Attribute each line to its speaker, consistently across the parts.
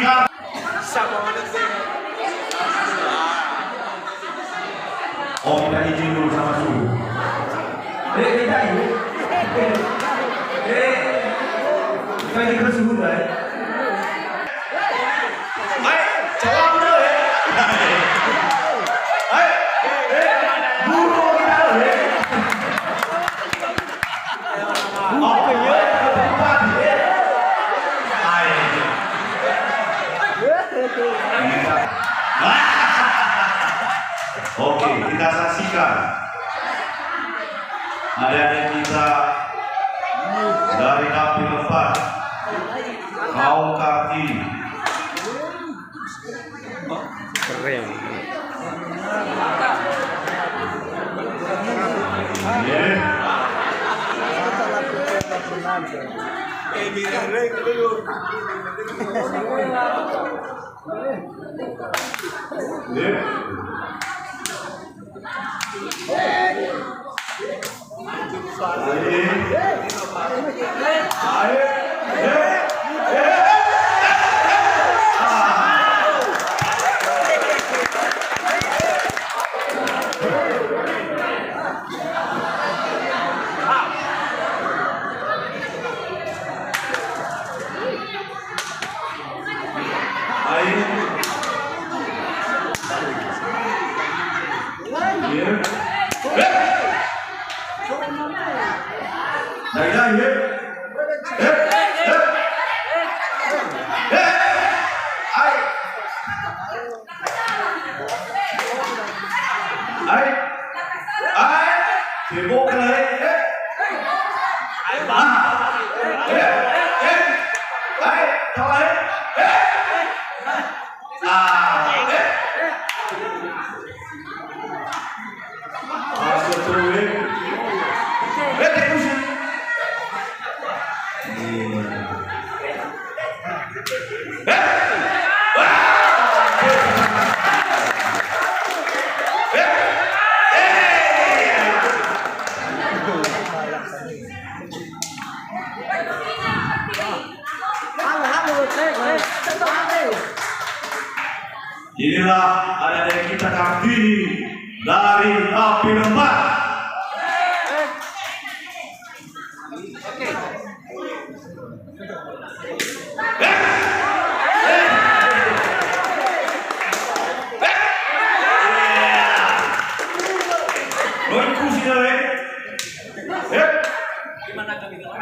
Speaker 1: saksikan. Oh, kita izin dulu sama suhu. Kita izin. Kita izin ke suhu dah. Hai, jawab dulu ya. Hai, guru kita dulu ya. Oke, kita saksikan adik-adik kita dari Dapil 4 kaum kaki.
Speaker 2: Keren.
Speaker 1: Inilah adik-adik kita Kartini dari Dapil 4.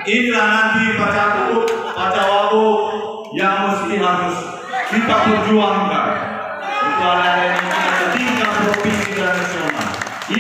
Speaker 1: Inilah nanti pada waktu yang mesti harus kita perjuangkan untuk anak-anak yang tingkat provinsi dan nasional.